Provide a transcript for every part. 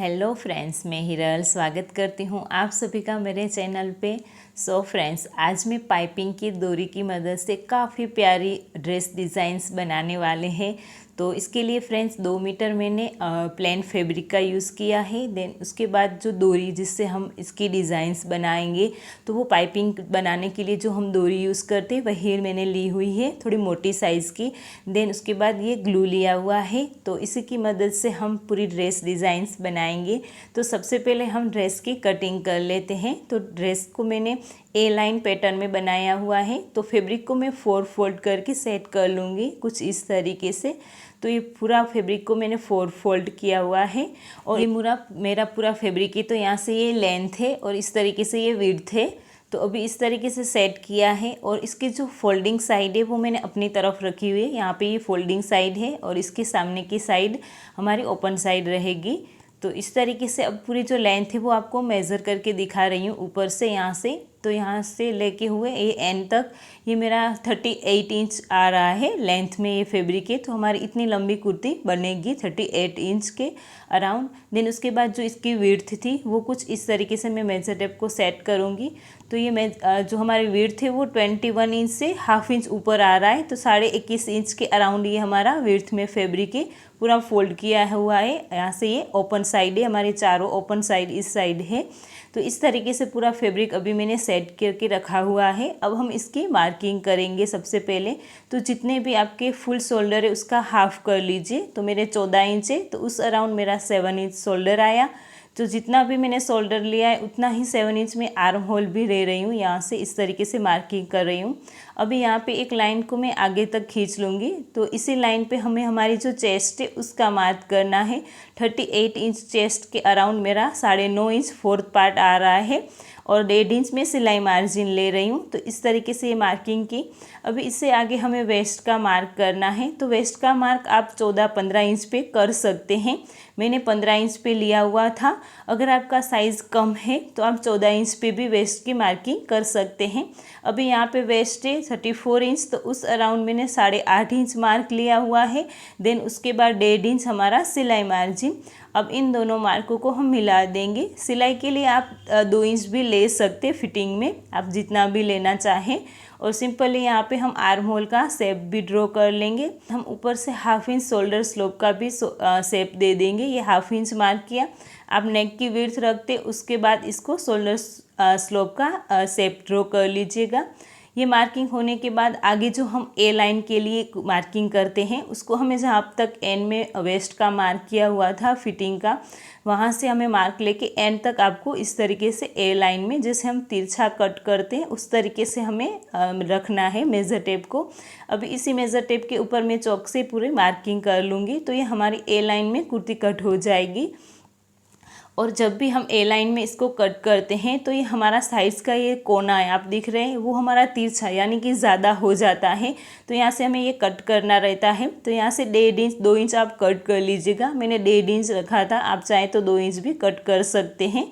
Hello friends, मैं हिरल स्वागत करती हूँ आप सभी का मेरे चैनल पे। सो फ्रेंड्स, आज मैं पाइपिंग की डोरी की मदद से काफ़ी प्यारी ड्रेस डिज़ाइंस बनाने वाले हैं। तो इसके लिए फ्रेंड्स 2 मीटर मैंने प्लेन फैब्रिक का यूज़ किया है। देन उसके बाद जो डोरी जिससे हम इसकी डिज़ाइंस बनाएंगे, तो वो पाइपिंग बनाने के लिए जो हम डोरी यूज़ करते हैं वही मैंने ली हुई है, थोड़ी मोटी साइज़ की। देन उसके बाद ये ग्लू लिया हुआ है, तो इसी की मदद से हम पूरी ड्रेस डिज़ाइंस बनाएंगे। तो सबसे पहले हम ड्रेस की कटिंग कर लेते हैं। तो ड्रेस को मैंने ए लाइन पैटर्न में बनाया हुआ है, तो फैब्रिक को मैं 4 फोल्ड करके सेट कर लूँगी कुछ इस तरीके से। तो ये पूरा फैब्रिक को मैंने 4 फोल्ड किया हुआ है और ये मेरा पूरा फैब्रिक है। तो यहाँ से ये लेंथ है और इस तरीके से ये विड्थ है। तो अभी इस तरीके से सेट किया है और इसकी जो फोल्डिंग साइड है वो मैंने अपनी तरफ रखी हुई है। यहाँ पे ये फोल्डिंग साइड है और इसके सामने की साइड हमारी ओपन साइड रहेगी। तो इस तरीके से अब पूरी जो लेंथ है वो आपको मेज़र करके दिखा रही हूँ ऊपर से, यहाँ से। तो यहाँ से लेके हुए ये एंड तक ये मेरा 38 इंच आ रहा है लेंथ में ये फैब्रिक है। तो हमारी इतनी लंबी कुर्ती बनेगी 38 इंच के अराउंड। देन उसके बाद जो इसकी विड्थ थी वो कुछ इस तरीके से मैं मेजर टेप को सेट करूँगी। तो ये जो हमारी विड्थ है वो 21 इंच से हाफ इंच ऊपर आ रहा है। तो 21.5 इंच के अराउंड ये हमारा विड्थ में फैब्रिक है, पूरा फोल्ड किया हुआ है। यहाँ से ये ओपन साइड है, हमारे चारों ओपन साइड इस साइड है। तो इस तरीके से पूरा फैब्रिक अभी मैंने सेट करके रखा हुआ है। अब हम इसकी मार्किंग करेंगे सबसे पहले। तो जितने भी आपके फुल शोल्डर है उसका हाफ कर लीजिए। तो मेरे 14 इंच है, तो उस अराउंड मेरा 7 इंच शोल्डर आया। तो जितना भी मैंने शोल्डर लिया है उतना ही 7 इंच में आर्म होल भी ले रही हूँ। यहाँ से इस तरीके से मार्किंग कर रही हूँ। अभी यहाँ पे एक लाइन को मैं आगे तक खींच लूँगी। तो इसी लाइन पे हमें हमारी जो चेस्ट है उसका मार्क करना है। 38 इंच चेस्ट के अराउंड मेरा 9.5 इंच फोर्थ पार्ट आ रहा है और 1.5 इंच में सिलाई मार्जिन ले रही हूँ। तो इस तरीके से ये मार्किंग की। अभी इससे आगे हमें वेस्ट का मार्क करना है। तो वेस्ट का मार्क आप 14-15 इंच पे कर सकते हैं। मैंने 15 इंच पे लिया हुआ था। अगर आपका साइज़ कम है तो आप 14 इंच पे भी वेस्ट की मार्किंग कर सकते हैं। अभी यहाँ पे वेस्ट है 34 इंच, तो उस अराउंड मैंने 8.5 इंच मार्क लिया हुआ है। देन उसके बाद 1.5 इंच हमारा सिलाई मार्जिन। अब इन दोनों मार्कों को हम मिला देंगे। सिलाई के लिए आप 2 इंच भी ले सकते, फिटिंग में आप जितना भी लेना चाहें। और सिंपली यहाँ पे हम आर्म होल का शेप भी ड्रॉ कर लेंगे। हम ऊपर से हाफ इंच शोल्डर स्लोप का भी शेप दे देंगे। ये हाफ इंच मार्क किया। आप नेक की विड्थ रखते उसके बाद इसको शोल्डर स्लोप का शेप ड्रॉ कर लीजिएगा। ये मार्किंग होने के बाद आगे जो हम ए लाइन के लिए मार्किंग करते हैं उसको हमें जहाँ अब तक एंड में वेस्ट का मार्क किया हुआ था फिटिंग का, वहाँ से हमें मार्क लेके एंड तक आपको इस तरीके से ए लाइन में जैसे हम तिरछा कट करते हैं उस तरीके से हमें रखना है मेज़र टेप को। अभी इसी मेज़र टेप के ऊपर मैं चौक से पूरी मार्किंग कर लूँगी। तो ये हमारी ए लाइन में कुर्ती कट हो जाएगी। और जब भी हम ए लाइन में इसको कट करते हैं तो ये हमारा साइड्स का ये कोना है आप दिख रहे हैं वो हमारा तिरछा यानी कि ज़्यादा हो जाता है। तो यहाँ से हमें ये कट करना रहता है। तो यहाँ से 1.5 इंच 2 इंच आप कट कर लीजिएगा। मैंने 1.5 इंच रखा था, आप चाहें तो 2 इंच भी कट कर सकते हैं।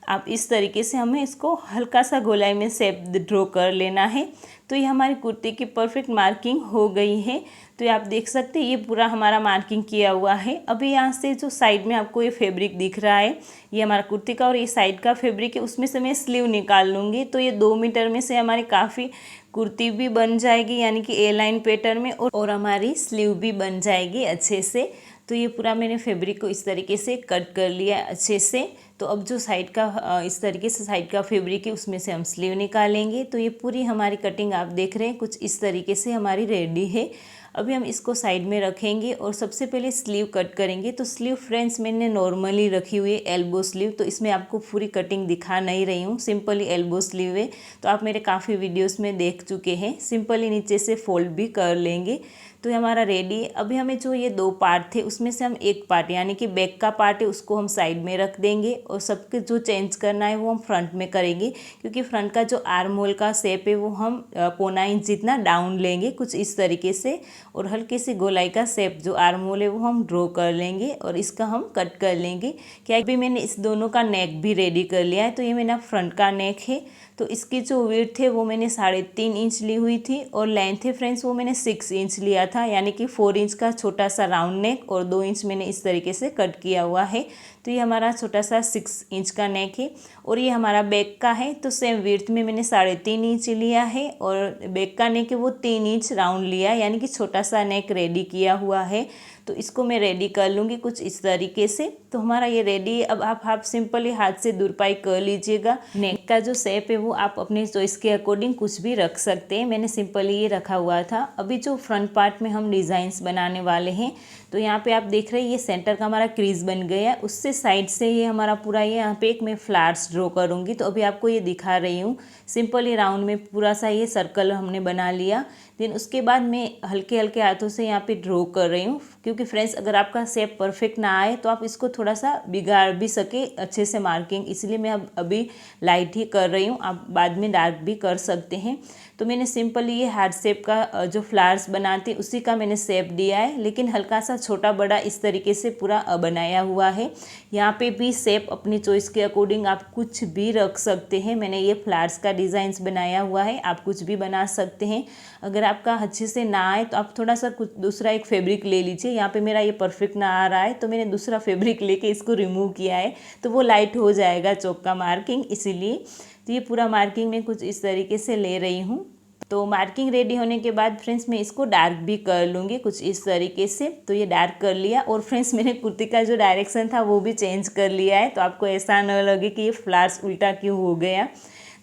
आप इस तरीके से हमें इसको हल्का सा गोलाई में शेप ड्रॉ कर लेना है। तो ये हमारी कुर्ती की परफेक्ट मार्किंग हो गई है। तो ये आप देख सकते हैं ये पूरा हमारा मार्किंग किया हुआ है। अभी यहाँ से जो साइड में आपको ये फैब्रिक दिख रहा है ये हमारा कुर्ती का और ये साइड का फैब्रिक है, उसमें से मैं स्लीव निकाल लूँगी। तो ये 2 मीटर में से हमारी काफ़ी कुर्ती भी बन जाएगी यानी कि ए लाइन पैटर्न में, और हमारी स्लीव भी बन जाएगी अच्छे से। तो ये पूरा मैंने फैब्रिक को इस तरीके से कट कर लिया अच्छे से। तो अब जो साइड का इस तरीके से साइड का फैब्रिक है उसमें से हम स्लीव निकालेंगे। तो ये पूरी हमारी कटिंग आप देख रहे हैं कुछ इस तरीके से हमारी रेडी है। अभी हम इसको साइड में रखेंगे और सबसे पहले स्लीव कट करेंगे। तो स्लीव फ्रेंड्स मैंने नॉर्मली रखी हुई है एल्बो स्लीव, तो इसमें आपको पूरी कटिंग दिखा नहीं रही हूँ, सिंपली एल्बो स्लीव है। तो आप मेरे काफ़ी वीडियोस में देख चुके हैं। सिंपली नीचे से फोल्ड भी कर लेंगे। तो ये हमारा रेडी है। अभी हमें जो ये 2 पार्ट थे उसमें से हम एक पार्ट यानी कि बैक का पार्ट है उसको हम साइड में रख देंगे और सबके जो चेंज करना है वो हम फ्रंट में करेंगे, क्योंकि फ्रंट का जो आर्म होल का शेप है वो हम 1.25 इंच जितना डाउन लेंगे कुछ इस तरीके से, और हल्की सी गोलाई का शेप जो आर्म होल है वो हम ड्रॉ कर लेंगे और इसका हम कट कर लेंगे। क्या अभी मैंने इस दोनों का नेक भी रेडी कर लिया है। तो ये मेरा फ्रंट का नेक है। तो इसकी जो विड्थ है वो मैंने 3.5 इंच ली हुई थी और लेंथ है फ्रेंड्स वो मैंने 6 इंच लिया था, यानी कि 4 इंच का छोटा सा राउंड नेक और 2 इंच मैंने इस तरीके से कट किया हुआ है। तो ये हमारा छोटा सा 6 इंच का नेक है और ये हमारा बैक का है। तो सेम विड्थ में मैंने 3.5 इंच लिया है और बैक का नेक है वो 3 इंच राउंड लिया है, यानी कि छोटा सा नेक रेडी किया हुआ है। तो इसको मैं रेडी कर लूँगी कुछ इस तरीके से। तो हमारा ये रेडी है। अब आप सिंपली हाथ से दुरपाई कर लीजिएगा। नेक का जो शेप है वो आप अपने चॉइस के अकॉर्डिंग कुछ भी रख सकते हैं। मैंने सिंपली ये रखा हुआ था। अभी जो फ्रंट पार्ट में हम डिज़ाइंस बनाने वाले हैं, तो यहाँ पे आप देख रहे हैं ये सेंटर का हमारा क्रीज बन गया है। उससे साइड से ये हमारा पूरा ये यहाँ पे एक मैं फ्लावर्स ड्रॉ करूँगी। तो अभी आपको ये दिखा रही हूँ। सिंपली राउंड में पूरा सा ये सर्कल हमने बना लिया। देन उसके बाद मैं हल्के हल्के हाथों से यहाँ पे ड्रॉ कर रही हूँ, क्योंकि फ्रेंड्स अगर आपका शेप परफेक्ट ना आए तो आप इसको थोड़ा सा बिगाड़ भी सके अच्छे से मार्किंग, इसलिए मैं अब अभी लाइट ही कर रही हूँ। आप बाद में डार्क भी कर सकते हैं। तो मैंने सिंपली ये हार्ट शेप का जो फ्लावर्स बनाते उसी का मैंने शेप दिया है, लेकिन हल्का सा छोटा बड़ा इस तरीके से पूरा बनाया हुआ है। यहाँ पे भी शेप अपनी चॉइस के अकॉर्डिंग आप कुछ भी रख सकते हैं। मैंने ये फ्लावर्स का डिज़ाइंस बनाया हुआ है, आप कुछ भी बना सकते हैं। अगर आपका अच्छे से ना आए तो आप थोड़ा सा कुछ दूसरा एक फैब्रिक ले लीजिए। यहाँ पे मेरा ये परफेक्ट ना आ रहा है तो मैंने दूसरा फैब्रिक लेके इसको रिमूव किया है, तो वो लाइट हो जाएगा चौक का मार्किंग, इसीलिए। तो ये पूरा मार्किंग मैं कुछ इस तरीके से ले रही हूँ। तो मार्किंग रेडी होने के बाद फ्रेंड्स मैं इसको डार्क भी कर लूँगी कुछ इस तरीके से। तो ये डार्क कर लिया और फ्रेंड्स मैंने कुर्ती का जो डायरेक्शन था वो भी चेंज कर लिया है, तो आपको ऐसा न लगे कि ये फ्लावर्स उल्टा क्यों हो गया।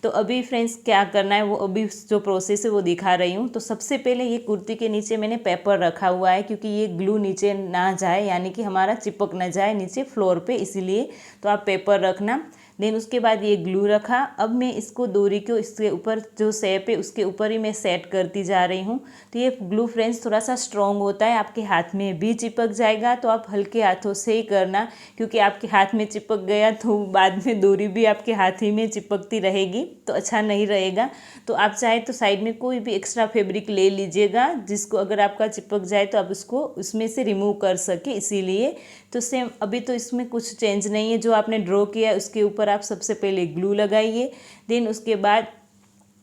तो अभी फ्रेंड्स क्या करना है वो अभी जो प्रोसेस है वो दिखा रही हूँ। तो सबसे पहले ये कुर्ती के नीचे मैंने पेपर रखा हुआ है, क्योंकि ये ग्लू नीचे ना जाए, यानी कि हमारा चिपक ना जाए नीचे फ्लोर पे, इसीलिए तो आप पेपर रखना। देन उसके बाद ये ग्लू रखा। अब मैं इसको डोरी को इसके ऊपर जो शेप है उसके ऊपर ही मैं सेट करती जा रही हूँ। तो ये ग्लू फ्रेंड्स थोड़ा सा स्ट्रॉन्ग होता है, आपके हाथ में भी चिपक जाएगा, तो आप हल्के हाथों से ही करना, क्योंकि आपके हाथ में चिपक गया तो बाद में डोरी भी आपके हाथ ही में चिपकती रहेगी तो अच्छा नहीं रहेगा। तो आप चाहे तो साइड में कोई भी एक्स्ट्रा फैब्रिक ले लीजिएगा, जिसको अगर आपका चिपक जाए तो आप उसको उसमें से रिमूव कर सके, इसीलिए। तो सेम अभी तो इसमें कुछ चेंज नहीं है। जो आपने ड्रॉ किया है उसके ऊपर आप सबसे पहले ग्लू लगाइए, देन उसके बाद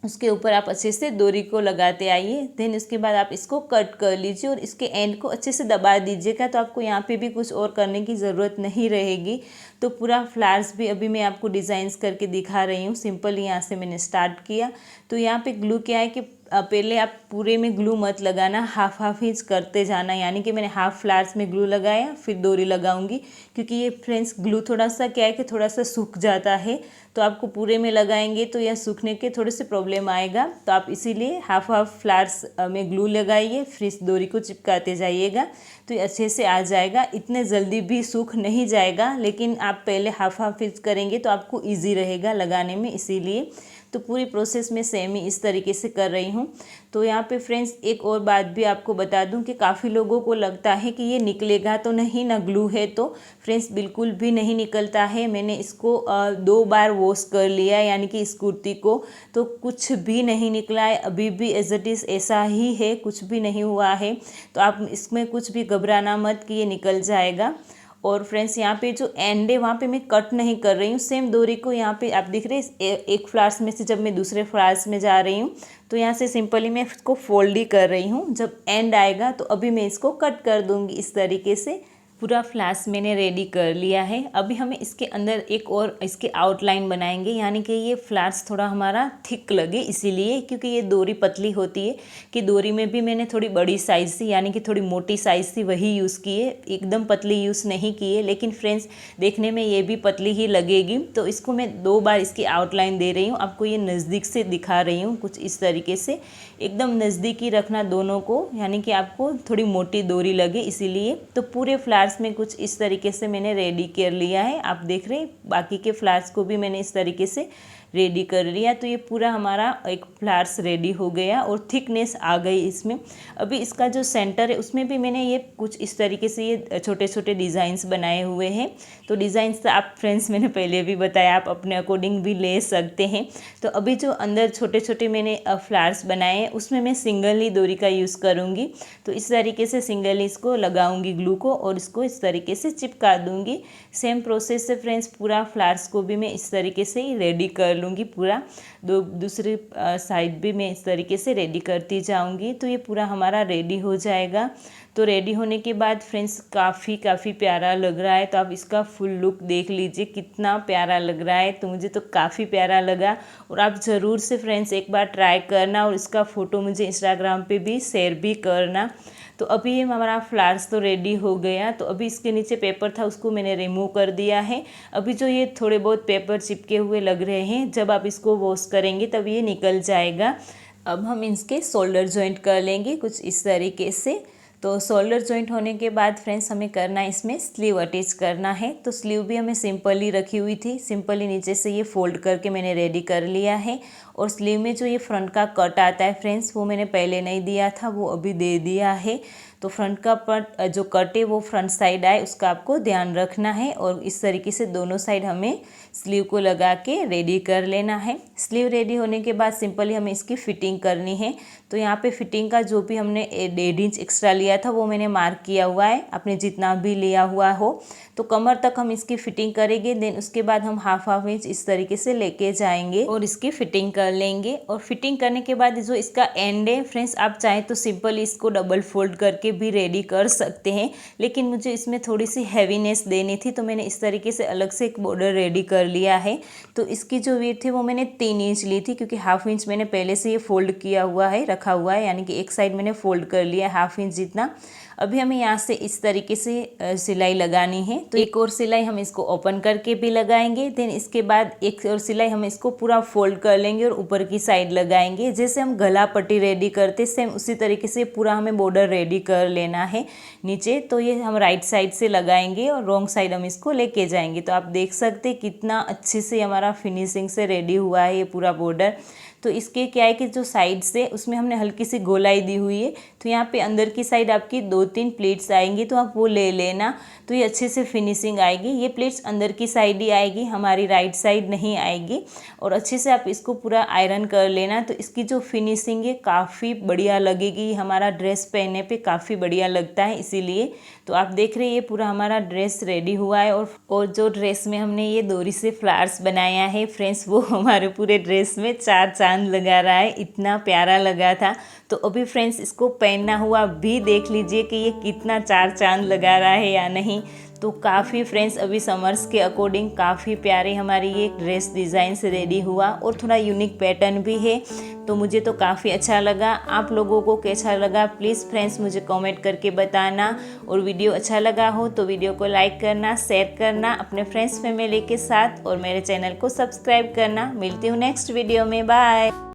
उसके ऊपर आप अच्छे से डोरी को लगाते आइए। देन उसके बाद आप इसको कट कर लीजिए और इसके एंड को अच्छे से दबा दीजिएगा, तो आपको यहाँ पे भी कुछ और करने की ज़रूरत नहीं रहेगी। तो पूरा फ्लावर्स भी अभी मैं आपको डिज़ाइंस करके दिखा रही हूँ। सिंपल यहाँ से मैंने स्टार्ट किया। तो यहाँ पे ग्लू क्या है कि पहले आप पूरे में ग्लू मत लगाना, हाफ हाफ ही करते जाना, यानी कि मैंने हाफ फ्लावर्स में ग्लू लगाया फिर डोरी लगाऊंगी, क्योंकि ये फ्रेंड्स ग्लू थोड़ा सा क्या है कि थोड़ा सा सूख जाता है, तो आपको पूरे में लगाएंगे तो यह सूखने के थोड़े से प्रॉब्लम आएगा। तो आप इसीलिए हाफ हाफ फ्लावर्स में ग्लू लगाइए, फिर इस डोरी को चिपकाते जाइएगा, तो ये अच्छे से आ जाएगा। इतने जल्दी भी सूख नहीं जाएगा, लेकिन आप पहले हाफ हाफ करेंगे तो आपको ईजी रहेगा लगाने में, इसीलिए। तो पूरी प्रोसेस में सेम ही इस तरीके से कर रही हूँ। तो यहाँ पे फ्रेंड्स एक और बात भी आपको बता दूँ कि काफ़ी लोगों को लगता है कि ये निकलेगा तो नहीं ना ग्लू है, तो फ्रेंड्स बिल्कुल भी नहीं निकलता है। मैंने इसको 2 बार वॉश कर लिया है, यानी कि इस कुर्ती को, तो कुछ भी नहीं निकला है, अभी भी एज इट इज़ ऐसा ही है, कुछ भी नहीं हुआ है। तो आप इसमें कुछ भी घबराना मत कि ये निकल जाएगा। और फ्रेंड्स यहाँ पे जो एंड है वहाँ पे मैं कट नहीं कर रही हूँ, सेम डोरी को यहाँ पे आप देख रहे हैं एक फ्लावर्स में से जब मैं दूसरे फ्लावर्स में जा रही हूँ तो यहाँ से सिंपली मैं इसको फोल्ड ही कर रही हूँ। जब एंड आएगा तो अभी मैं इसको कट कर दूँगी इस तरीके से। पूरा फ्लावर्स मैंने रेडी कर लिया है। अभी हमें इसके अंदर एक और इसके आउटलाइन बनाएंगे, यानी कि ये फ्लावर्स थोड़ा हमारा थिक लगे, इसीलिए, क्योंकि ये डोरी पतली होती है कि डोरी में भी मैंने थोड़ी बड़ी साइज़ थी, यानी कि थोड़ी मोटी साइज़ थी, वही यूज़ किए, एकदम पतली यूज़ नहीं किए। लेकिन फ्रेंड्स देखने में ये भी पतली ही लगेगी, तो इसको मैं 2 बार इसकी आउटलाइन दे रही हूँ। आपको ये नज़दीक से दिखा रही हूँ कुछ इस तरीके से, एकदम नज़दीक ही रखना दोनों को, यानी कि आपको थोड़ी मोटी डोरी लगे, इसीलिए। तो पूरे फ्लावर्स में कुछ इस तरीके से मैंने रेडी कर लिया है। आप देख रहे हैं बाकी के फ्लावर्स को भी मैंने इस तरीके से रेडी कर लिया। तो ये पूरा हमारा एक फ्लावर्स रेडी हो गया और थिकनेस आ गई इसमें। अभी इसका जो सेंटर है उसमें भी मैंने ये कुछ इस तरीके से ये छोटे छोटे डिज़ाइंस बनाए हुए हैं। तो डिज़ाइंस तो आप फ्रेंड्स मैंने पहले भी बताया, आप अपने अकॉर्डिंग भी ले सकते हैं। तो अभी जो अंदर छोटे छोटे मैंने फ्लावर्स बनाए हैं उसमें मैं सिंगल ही डोरी का यूज़ करूँगी। तो इस तरीके से सिंगल ही इसको लगाऊंगी ग्लू को और इसको इस तरीके से चिपका दूंगी। सेम प्रोसेस से फ्रेंड्स पूरा फ्लावर्स को भी मैं इस तरीके से ही रेडी कर लूँगी। पूरा दूसरी साइड भी मैं इस तरीके से रेडी करती जाऊँगी। तो ये पूरा हमारा रेडी हो जाएगा। तो रेडी होने के बाद फ्रेंड्स काफ़ी प्यारा लग रहा है। तो आप इसका फुल लुक देख लीजिए कितना प्यारा लग रहा है। तो मुझे तो काफ़ी प्यारा लगा और आप ज़रूर से फ्रेंड्स एक बार ट्राई करना और इसका फ़ोटो मुझे इंस्टाग्राम पे भी शेयर भी करना। तो अभी हमारा फ्लावर्स तो रेडी हो गया। तो अभी इसके नीचे पेपर था उसको मैंने रिमूव कर दिया है। अभी जो ये थोड़े बहुत पेपर चिपके हुए लग रहे हैं, जब आप इसको वॉश करेंगे तब ये निकल जाएगा। अब हम इसके शोल्डर जॉइंट कर लेंगे कुछ इस तरीके से। तो शोल्डर जॉइंट होने के बाद फ्रेंड्स हमें करना है इसमें स्लीव अटैच करना है। तो स्लीव भी हमें सिंपली रखी हुई थी, सिंपली नीचे से ये फोल्ड करके मैंने रेडी कर लिया है। और स्लीव में जो ये फ्रंट का कट आता है फ्रेंड्स, वो मैंने पहले नहीं दिया था, वो अभी दे दिया है। तो फ्रंट का पार्ट जो कट है वो फ्रंट साइड आए उसका आपको ध्यान रखना है। और इस तरीके से दोनों साइड हमें स्लीव को लगा के रेडी कर लेना है। स्लीव रेडी होने के बाद सिंपली हमें इसकी फिटिंग करनी है। तो यहाँ पे फिटिंग का जो भी हमने 1.5 इंच एक्स्ट्रा लिया था वो मैंने मार्क किया हुआ है, आपने जितना भी लिया हुआ हो। तो कमर तक हम इसकी फिटिंग करेंगे, देन उसके बाद हम हाफ इंच इस तरीके से लेके जाएंगे और इसकी फिटिंग कर लेंगे। और फिटिंग करने के बाद जो इसका एंड है फ्रेंड्स, आप चाहें तो सिंपल इसको डबल फोल्ड करके भी रेडी कर सकते हैं, लेकिन मुझे इसमें थोड़ी सी हैवीनेस देनी थी तो मैंने इस तरीके से अलग से एक बॉर्डर रेडी कर लिया है। तो इसकी जो वेट थी वो मैंने 3 इंच ली थी, क्योंकि हाफ इंच मैंने पहले से ये फोल्ड किया हुआ है, रखा हुआ है, यानी कि एक साइड मैंने फोल्ड कर लिया है हाफ इंच जितना। अभी हमें यहाँ से इस तरीके से सिलाई लगानी है। तो एक और सिलाई हम इसको ओपन करके भी लगाएंगे, देन इसके बाद एक और सिलाई हम इसको पूरा फोल्ड कर लेंगे और ऊपर की साइड लगाएंगे। जैसे हम गला पट्टी रेडी करते सेम उसी तरीके से पूरा हमें बॉर्डर रेडी कर लेना है नीचे। तो ये हम राइट साइड से लगाएंगे और रॉन्ग साइड हम इसको लेके जाएंगे। तो आप देख सकते हैं कितना अच्छे से हमारा फिनिशिंग से रेडी हुआ है ये पूरा बॉर्डर। तो इसके क्या है कि जो साइड से उसमें हमने हल्की सी गोलाई दी हुई है, तो यहाँ पे अंदर की साइड आपकी 2-3 प्लेट्स आएंगी, तो आप वो ले लेना। तो ये अच्छे से फिनिशिंग आएगी। ये प्लेट्स अंदर की साइड ही आएगी, हमारी राइट साइड नहीं आएगी। और अच्छे से आप इसको पूरा आयरन कर लेना। तो इसकी जो फिनिशिंग है काफ़ी बढ़िया लगेगी, हमारा ड्रेस पहनने पे काफ़ी बढ़िया लगता है इसीलिए। तो आप देख रहे हैं ये पूरा हमारा ड्रेस रेडी हुआ है। और जो ड्रेस में हमने ये डोरी से फ्लावर्स बनाया है फ्रेंड्स, वो हमारे पूरे ड्रेस में 4 चांद लगा रहा है, इतना प्यारा लगा था। तो अभी फ्रेंड्स इसको पहनना हुआ भी देख लीजिए कि ये कितना 4 चांद लगा रहा है या नहीं। तो काफ़ी फ्रेंड्स अभी समर्स के अकॉर्डिंग काफ़ी प्यारे हमारी ये ड्रेस डिज़ाइन से रेडी हुआ और थोड़ा यूनिक पैटर्न भी है। तो मुझे तो काफ़ी अच्छा लगा। आप लोगों को कैसा लगा प्लीज़ फ्रेंड्स मुझे कमेंट करके बताना। और वीडियो अच्छा लगा हो तो वीडियो को लाइक करना, शेयर करना अपने फ्रेंड्स फैमिली के साथ और मेरे चैनल को सब्सक्राइब करना। मिलती हूँ नेक्स्ट वीडियो में, बाय।